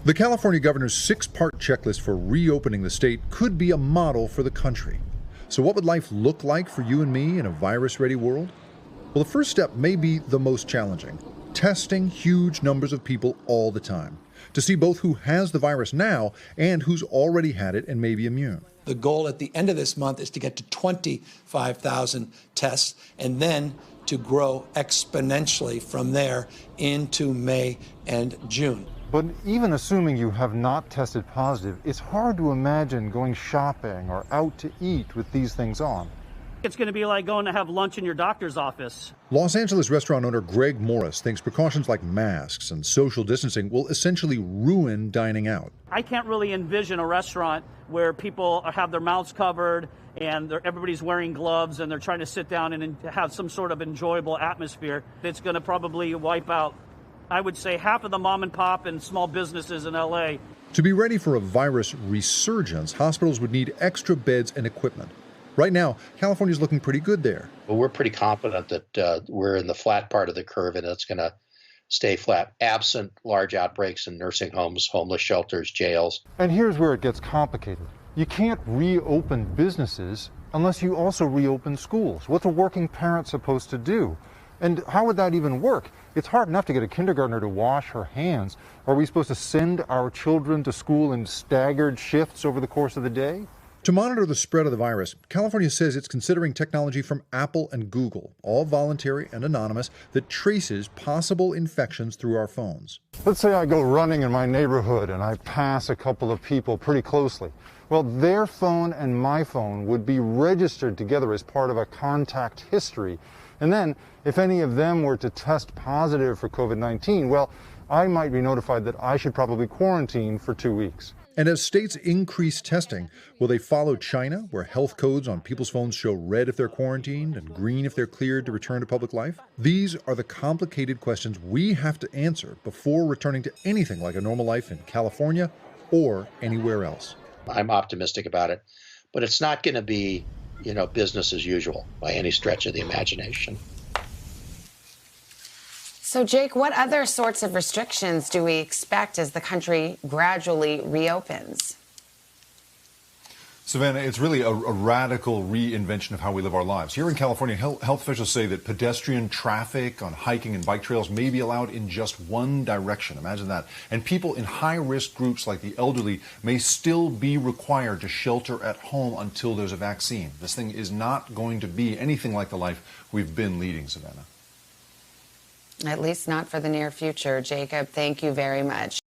The California governor's 6-part checklist for reopening the state could be a model for the country. So what would life look like for you and me in a virus-ready world? Well, the first step may be the most challenging: testing huge numbers of people all the time to see both who has the virus now and who's already had it and may be immune. The goal at the end of this month is to get to 25,000 tests and then to grow exponentially from there into May and June. But even assuming you have not tested positive, it's hard to imagine going shopping or out to eat with these things on. It's going to be like going to have lunch in your doctor's office. Los Angeles restaurant owner Greg Morris thinks precautions like masks and social distancing will essentially ruin dining out. I can't really envision a restaurant where people have their mouths covered and everybody's wearing gloves and they're trying to sit down and have some sort of enjoyable atmosphere. It's going to probably wipe out, I would say, half of the mom and pop and small businesses in LA. To be ready for a virus resurgence, hospitals would need extra beds and equipment. Right now, California's looking pretty good there. Well, we're pretty confident that we're in the flat part of the curve and it's going to stay flat, absent large outbreaks in nursing homes, homeless shelters, jails. And here's where it gets complicated. You can't reopen businesses unless you also reopen schools. What's a working parent supposed to do? And how would that even work? It's hard enough to get a kindergartner to wash her hands. Are we supposed to send our children to school in staggered shifts over the course of the day? To monitor the spread of the virus, California says it's considering technology from Apple and Google, all voluntary and anonymous, that traces possible infections through our phones. Let's say I go running in my neighborhood and I pass a couple of people pretty closely. Well, their phone and my phone would be registered together as part of a contact history. And then, if any of them were to test positive for COVID-19, well, I might be notified that I should probably quarantine for 2 weeks. And as states increase testing, will they follow China, where health codes on people's phones show red if they're quarantined and green if they're cleared to return to public life? These are the complicated questions we have to answer before returning to anything like a normal life in California or anywhere else. I'm optimistic about it, but it's not going to be, business as usual by any stretch of the imagination. So, Jake, what other sorts of restrictions do we expect as the country gradually reopens? Savannah, it's really a radical reinvention of how we live our lives. Here in California, health officials say that pedestrian traffic on hiking and bike trails may be allowed in just one direction. Imagine that. And people in high-risk groups like the elderly may still be required to shelter at home until there's a vaccine. This thing is not going to be anything like the life we've been leading, Savannah. At least not for the near future. Jacob, thank you very much.